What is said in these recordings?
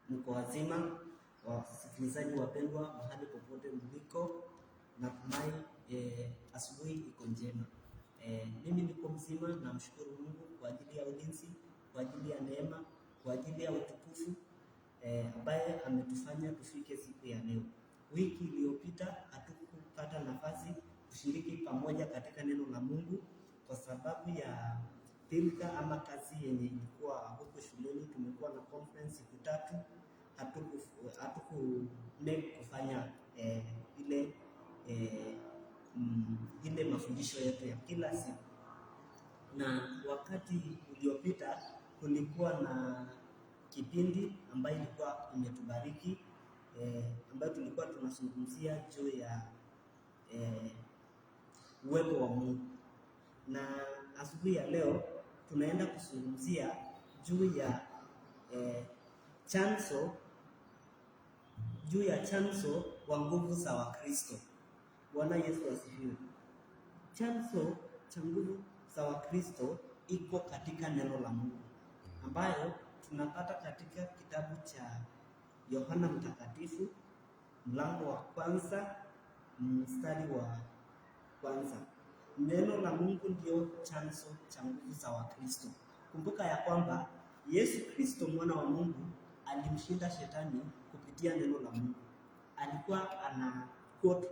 Mko wazima, wasikilizaji wapendwa, mahali popote mliko, natumai asubuhi iko njema. Mimi niko mzima, namshukuru Mungu kwa ajili ya ulinzi, kwa ajili ya neema, kwa ajili ya utukufu ambaye ametufanya tufike siku ya leo. Wiki iliyopita hatukupata nafasi kushiriki pamoja katika neno la Mungu kwa sababu ya pilika ama kazi yenye ilikuwa huko shuleni. Tumekuwa na conference siku 3, kufanya ile mafundisho yetu ya kila siku. Na wakati uliopita kulikuwa na kipindi ambayo ilikuwa imetubariki, ambayo tulikuwa tunazungumzia juu ya uwepo wa Mungu. Na asubuhi ya leo tunaenda kuzungumzia juu ya chanzo wa nguvu za Wakristo. Bwana Yesu asifiwe. Chanzo cha nguvu za Wakristo iko katika neno la Mungu, ambayo tunapata katika kitabu cha Yohana Mtakatifu mlango wa 1 mstari wa 1. Neno la Mungu ndio chanzo cha nguvu za Wakristo. Kumbuka ya kwamba Yesu Kristo mwana wa Mungu alimshinda shetani kupitia neno la Mungu. Alikuwa ana quote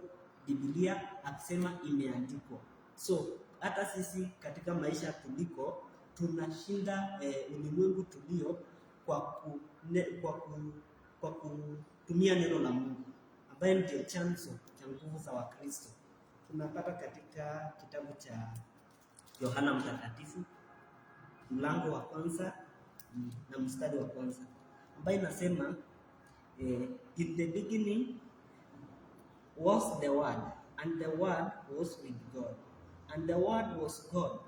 Biblia akisema imeandikwa. So hata sisi katika maisha tuliko tunashinda ulimwengu tulio kwa kutumia neno la Mungu, ambaye ndio chanzo cha nguvu za Wakristo. Tunapata katika kitabu cha Yohana Mtakatifu mlango wa 1 na mstari wa 1, ambaye inasema in the beginning was the Word, and the Word was with God, and the Word was God.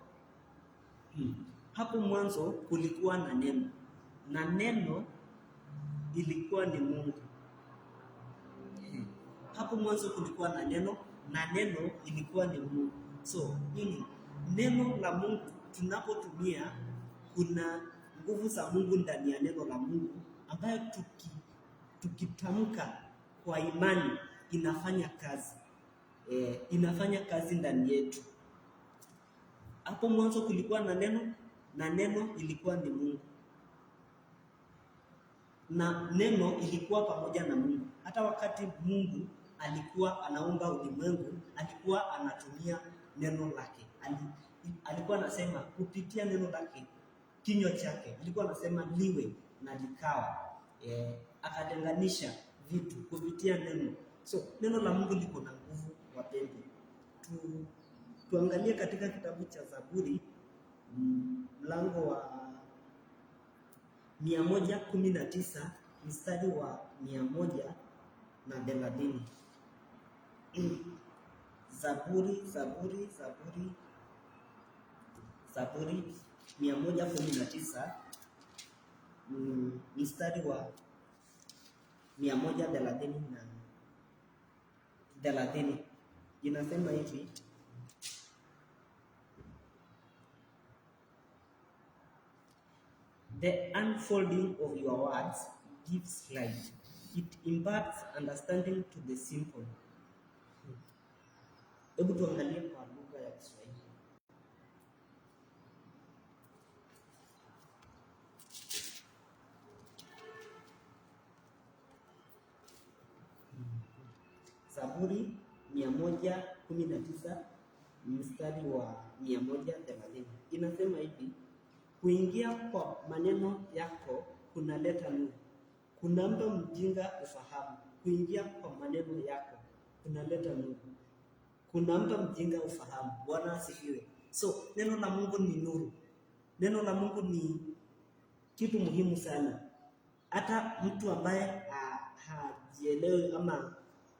Hapo mwanzo kulikuwa na neno, na neno ilikuwa ni Mungu. Hapo mwanzo kulikuwa na neno, na neno ilikuwa ni Mungu. So neno la Mungu tunapotumia, kuna nguvu za Mungu ndani ya neno la Mungu, ambayo tukitamka kwa imani inafanya kazi. Inafanya kazi ndani yetu. Hapo mwanzo kulikuwa na neno, na neno ilikuwa ni Mungu, na neno ilikuwa pamoja na Mungu. Hata wakati Mungu alikuwa anaumba ulimwengu, alikuwa anatumia neno lake. Alikuwa anasema kupitia neno lake, kinywa chake, alikuwa anasema liwe na likawa. Akatenganisha vitu kupitia neno. So neno la Mungu liko na nguvu, wapendwa. Tuangalie katika kitabu cha Zaburi mlango wa 119 mstari wa 130. Zaburi 119 mstari wa 130 inasema hivi: the unfolding of your words gives light, it imparts understanding to the simple. Hebu tuangalie kwa lugha ya Kiswahili. Zaburi 119 mstari wa 130 inasema hivi: kuingia kwa maneno yako kunaleta nuru, kunampa mjinga ufahamu. Kuingia kwa maneno yako kunaleta nuru, kunampa mjinga ufahamu. Bwana asifiwe. So neno la Mungu ni nuru. Neno la Mungu ni kitu muhimu sana. Hata mtu ambaye hajielewi ama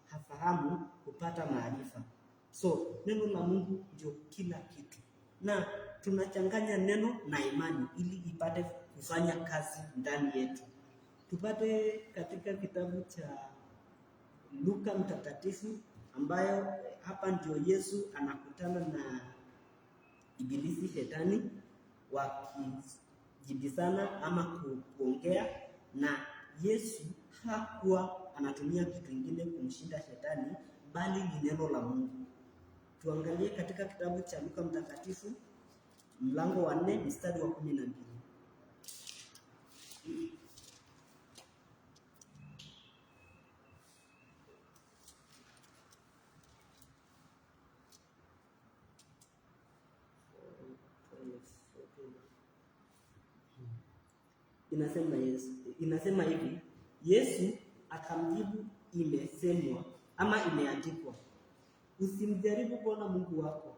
hafahamu kupata maarifa. So neno la Mungu ndio kila kitu, na tunachanganya neno na imani ili ipate kufanya kazi ndani yetu. Tupate katika kitabu cha Luka Mtakatifu, ambayo hapa ndio Yesu anakutana na ibilisi shetani wakijibizana ama kuongea, na Yesu hakuwa anatumia kitu kingine kumshinda shetani, bali ni neno la Mungu. Tuangalie katika kitabu cha Luka Mtakatifu mlango wa 4 mstari wa 12. Inasema hivi, Yesu akamjibu, imesemwa ama imeandikwa, usimjaribu Bwana Mungu wako.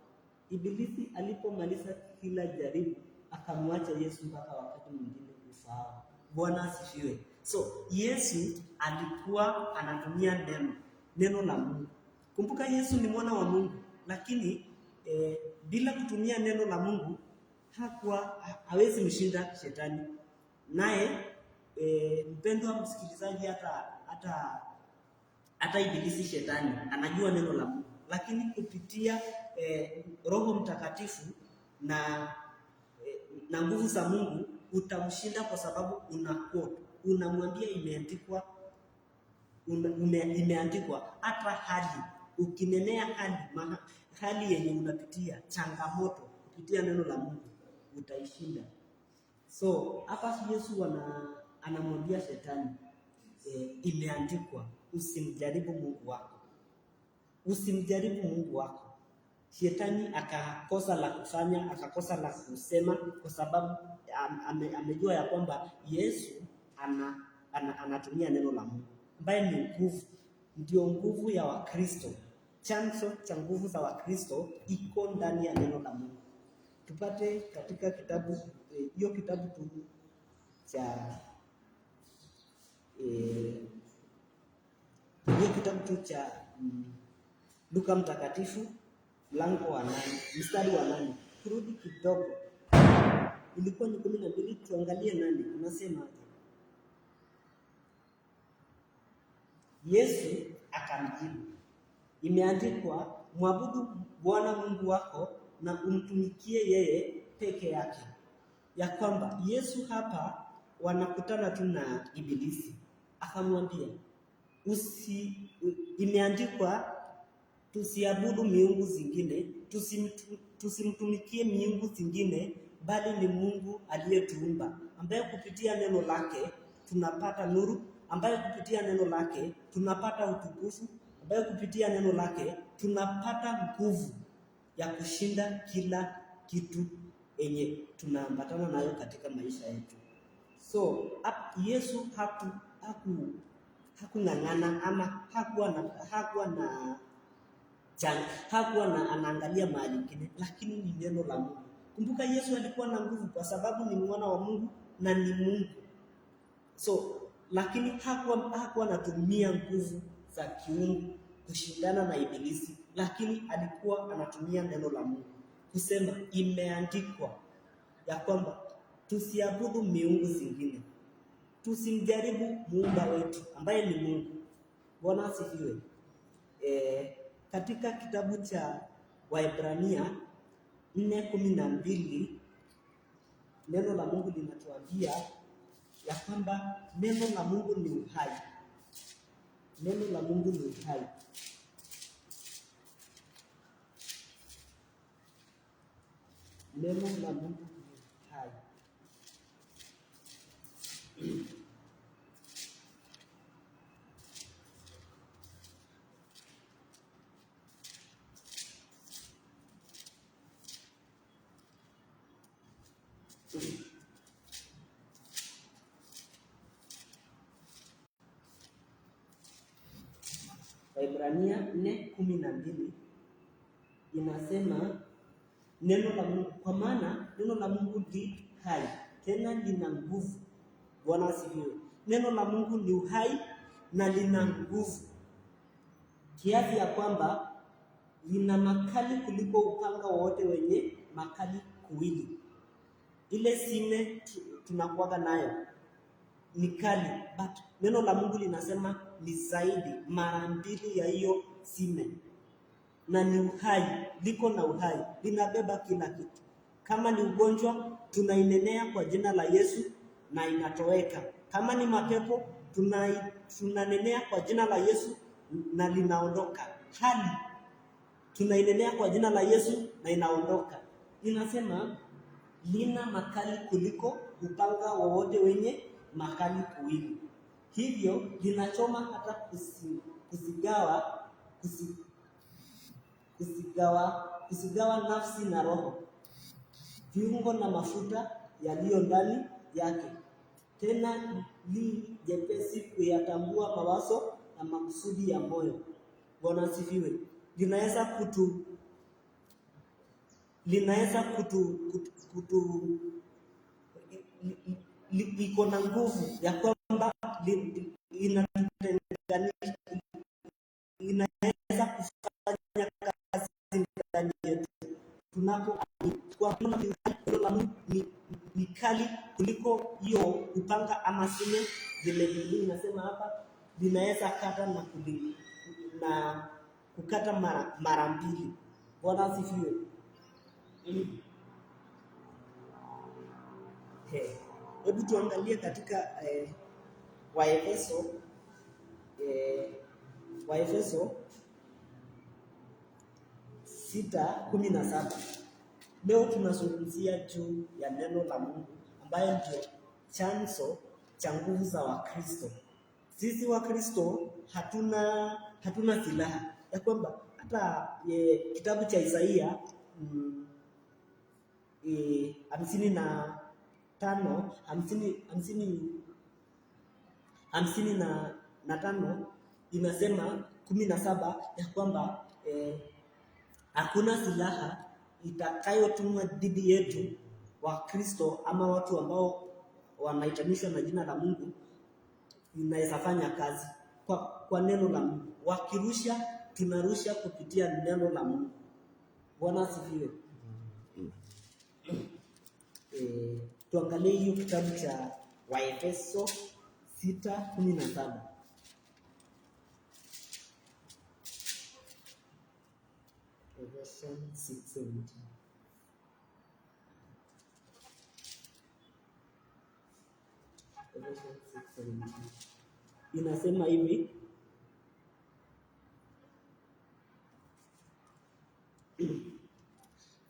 Ibilisi alipomaliza kila jaribu, akamwacha Yesu mpaka wakati mwingine ufaao. Bwana asifiwe. So Yesu alikuwa anatumia neno la Mungu. Kumbuka Yesu ni mwana wa Mungu, lakini bila kutumia neno la Mungu hawezi mshinda shetani. Naye mpendwa msikilizaji, hata ibilisi shetani anajua neno la Mungu, lakini kupitia Roho Mtakatifu na nguvu za Mungu utamshinda, kwa sababu unamwambia imeandikwa. Imeandikwa. Hata hali ukinenea hali yenye unapitia changamoto, kupitia neno la Mungu utaishinda. So hapa Yesu anamwambia shetani, imeandikwa, usimjaribu Mungu wako. Usimjaribu Mungu wako. Shetani akakosa la kufanya, akakosa la kusema, kwa sababu amejua ya kwamba Yesu anatumia neno la Mungu, ambaye ni nguvu. Ndio nguvu ya Wakristo. Chanzo cha nguvu za Wakristo iko ndani ya neno la Mungu. Tupate katika kitabu hiyo kitabu tu cha Luka Mtakatifu mlango wa 8 mstari wa 8. Turudi kidogo, ilikuwa ni 12, tuangalie 8 unasema. Yesu akamjibu, imeandikwa, mwabudu Bwana Mungu wako na umtumikie yeye peke yake. Ya kwamba Yesu hapa wanakutana tu na ibilisi, akamwambia imeandikwa, tusiabudu miungu zingine, tusimtumikie miungu zingine, bali ni Mungu aliyetuumba, ambaye kupitia neno lake tunapata nuru, ambaye kupitia neno lake tunapata utukufu, ambaye kupitia neno lake tunapata nguvu ya kushinda kila kitu yenye tunaambatana nayo katika maisha yetu. So Yesu hakung'ang'ana ama hakuwa anaangalia mahali ingine, lakini ni neno la Mungu. Kumbuka Yesu alikuwa na nguvu kwa sababu ni mwana wa Mungu na ni Mungu. So lakini hakuwa anatumia nguvu za kiungu kushindana na ibilisi, lakini alikuwa anatumia neno la Mungu kusema, imeandikwa ya kwamba tusiabudu miungu zingine, tusimjaribu muumba wetu ambaye ni Mungu. Bwana asifiwe. Katika kitabu cha Waebrania 4:12 neno la Mungu linatuambia ya kwamba neno la Mungu ni uhai. Neno la Mungu ni uhai. Neno la Mungu ni uhai. Waebrania 4:12 inasema neno la Mungu, kwa maana neno la Mungu ni hai tena lina nguvu. Bwana asifiwe. Neno la Mungu ni uhai na lina nguvu, kiasi ya kwamba lina makali kuliko upanga wote wenye makali kuwili. Ile sime tunakuwaga nayo ni kali, but neno la Mungu linasema ni zaidi mara 2 ya hiyo sime, na ni uhai, liko na uhai, linabeba kila kitu. Kama ni ugonjwa tunainenea kwa jina la Yesu na inatoweka. Kama ni mapepo tunanenea kwa jina la Yesu na linaondoka. Hali tunainenea kwa jina la Yesu na inaondoka. Inasema lina makali kuliko upanga wowote wenye makali kuwili, hivyo linachoma hata kusigawa nafsi na roho, viungo na mafuta yaliyo ndani yake. Tena li jepesi kuyatambua mawazo na makusudi ya moyo. Bwana asifiwe. Liko na nguvu ya kwamba inaweza kufanya kazi ndani yetu ni kali kuliko hiyo upanga ama sime. Vile inasema hapa linaweza kata na kukata mara mbili. Bwana asifiwe. Hebu tuangalie katika Waefeso 6:17. Leo tunazungumzia juu ya neno la Mungu ambayo ndio chanzo cha nguvu za Wakristo. Sisi Wakristo hatuna silaha, ya kwamba hata kitabu cha Isaia 55 inasema 17 ya kwamba hakuna silaha itakayotumwa dhidi yetu Wakristo ama watu ambao wanaitanishwa na jina la Mungu inaweza fanya kazi kwa neno la Mungu. Wakirusha, tunarusha kupitia neno la Mungu. Bwana asifiwe. Tuangalie hiyo kitabu cha Waefeso 6:17. Efeso 6:17. Inasema hivi: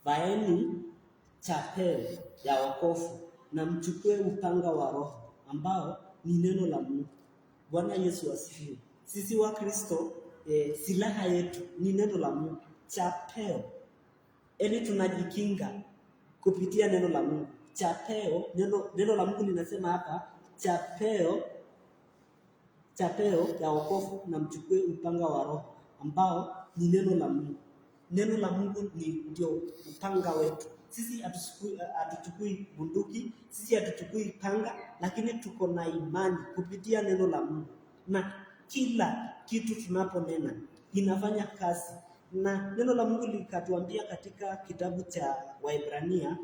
vaeni chapeo ya wokovu na mchukue upanga wa Roho ambao ni neno la Mungu. Bwana Yesu asifiwe. Sisi wa Kristo silaha yetu ni neno la Mungu. Chapeo, ili tunajikinga kupitia neno la Mungu. Chapeo, neno la Mungu linasema hapa chapeo ya wokovu na mchukue upanga wa Roho ambao ni neno la Mungu. Neno la Mungu ndio upanga wetu. Sisi hatuchukui bunduki, sisi hatuchukui panga, lakini tuko na imani kupitia neno la Mungu, na kila kitu tunaponena inafanya kazi. Na neno la Mungu likatuambia katika kitabu cha Waebrania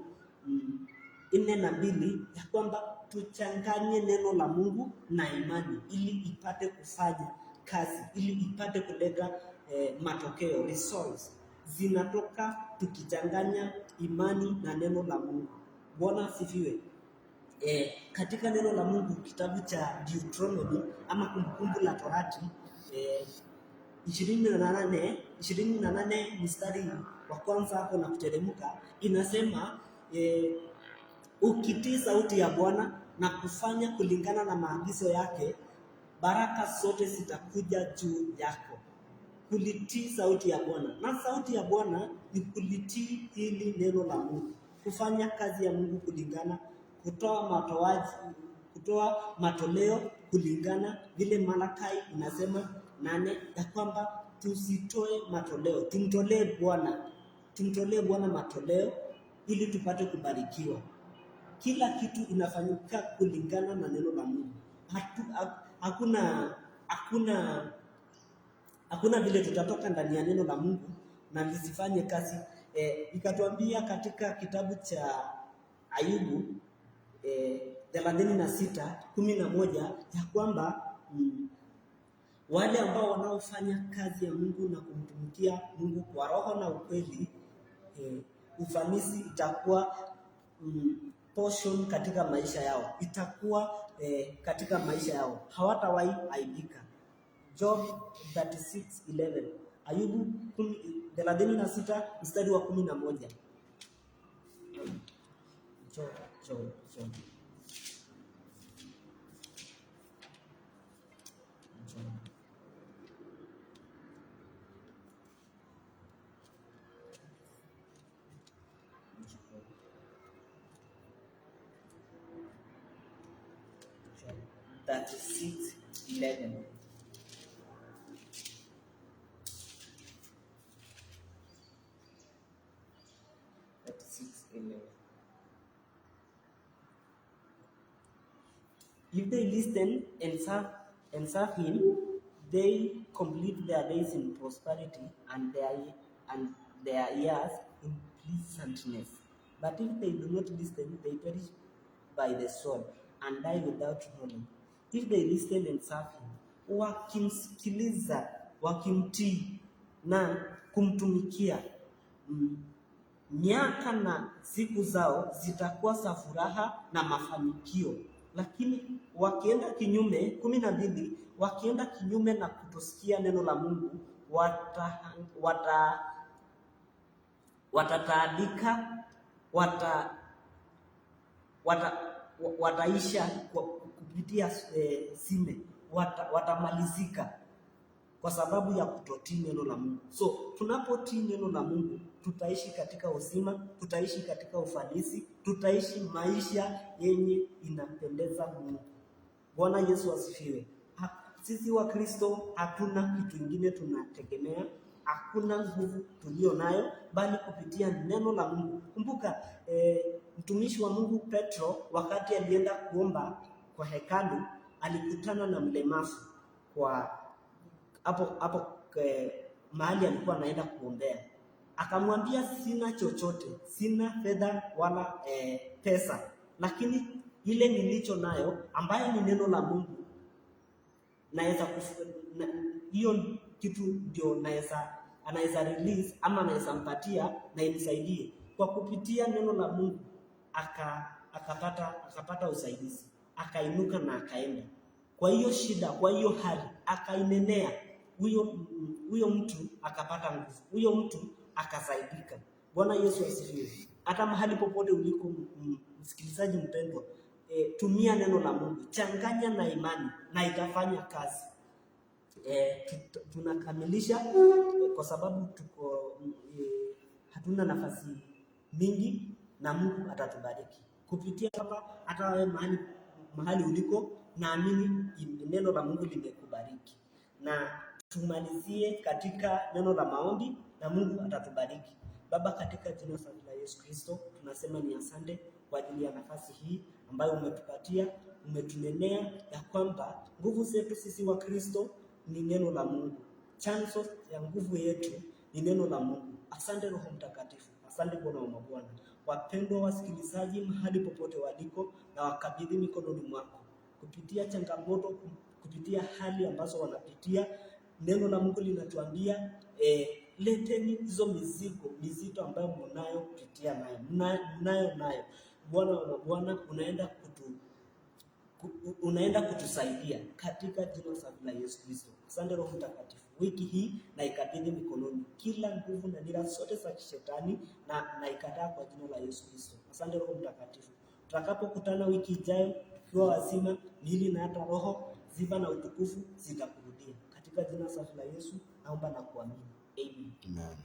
4:2 ya kwamba tuchanganye neno la Mungu na imani ili ipate kufanya kazi, ili ipate kuleta matokeo, results zinatoka tukichanganya imani na neno la Mungu. Bwana asifiwe. Katika neno la Mungu kitabu cha Deuteronomy ama Kumbukumbu la Torati 28 mstari wa kwanza hapo na kuteremka, inasema ukitii sauti ya Bwana na kufanya kulingana na maagizo yake, baraka zote zitakuja juu yako. Kulitii sauti ya Bwana, na sauti ya Bwana ni kulitii hili neno la Mungu, kufanya kazi ya Mungu kulingana, kutoa matoleo kulingana vile Malakai inasema 8 ya kwamba tusitoe matoleo, tumtolee Bwana matoleo ili tupate kubarikiwa. Kila kitu inafanyika kulingana na neno la Mungu. Hakuna vile tutatoka ndani ya neno la Mungu na lisifanye kazi. Ikatuambia katika kitabu cha Ayubu 36:11 ya kwamba wale ambao wanaofanya kazi ya Mungu na kumtumikia Mungu kwa roho na ukweli, ufanisi itakuwa portion katika maisha yao, itakuwa katika maisha yao, hawatawahi aibika. Job 36:11, Ayubu 36 mstari wa 11. Job 36:11. If they listen and serve him, they complete their days in prosperity and their years in pleasantness. But if they do not listen, they perish by the sword and die without knowledge. If they listen and serve him, wakimsikiliza, wakimtii na kumtumikia, miaka na siku zao zitakuwa za furaha na mafanikio. Lakini wakienda kinyume, 12, wakienda kinyume na kutosikia neno la Mungu, watataabika, wataisha kupitia sime, watamalizika kwa sababu ya kutotii neno la Mungu. So tunapotii neno la Mungu, tutaishi katika uzima, tutaishi katika ufanisi, tutaishi maisha yenye inampendeza Mungu. Bwana Yesu asifiwe. Sisi wa Kristo hatuna kitu kingine tunategemea, hakuna nguvu tulio nayo bali kupitia neno la Mungu. Kumbuka mtumishi wa Mungu Petro, wakati alienda kuomba kwa hekalu, alikutana na mlemavu kwa hapo mahali alikuwa anaenda kuombea. Akamwambia, sina chochote, sina fedha wala pesa, lakini ile nilicho nayo ambayo ni neno la Mungu, naweza hiyo kitu ndio anaweza release ama anaweza mpatia na imsaidie. Kwa kupitia neno la Mungu akapata usaidizi, akainuka na akaenda. Kwa hiyo shida, kwa hiyo hali akainenea, huyo mtu akapata nguvu, huyo mtu akasaidika. Bwana Yesu asifiwe. Hata mahali popote uliko msikilizaji mpendwa, tumia neno la Mungu, changanya na imani na itafanya kazi. Tunakamilisha kwa sababu hatuna nafasi mingi, na Mungu atatubariki kupitia hapa. Hata wewe mahali uliko, naamini neno la Mungu limekubariki. Na tumalizie katika neno la maombi na Mungu atatubariki. Baba, katika jina la Yesu Kristo, tunasema ni asante kwa ajili ya nafasi hii ambayo umetupatia. Umetunenea ya kwamba nguvu zetu sisi wa Kristo ni neno la Mungu. Chanzo ya nguvu yetu ni neno la Mungu. Asante Roho Mtakatifu. Asante Bwana wa mabwana. Wapendwa wasikilizaji mahali popote waliko, na wakabidhi mikononi mwako. Kupitia changamoto, kupitia hali ambazo wanapitia, neno la Mungu linatuambia leteni hizo mizito ambayo mnayo kupitia nayo. Bwana wa mabwana, unaenda kutusaidia katika jina la Yesu Kristo. Asante Roho Mtakatifu. Wiki hii na ikabidhi mikononi kila nguvu na nira zote za kishetani, na ikataa kwa jina la Yesu Kristo. Asante Roho Mtakatifu. Tutakapokutana wiki ijayo tukiwa wazima, miili na hata roho, sifa na utukufu zitakurudia. Katika jina la Yesu naomba na kuamini. Amen. Amen.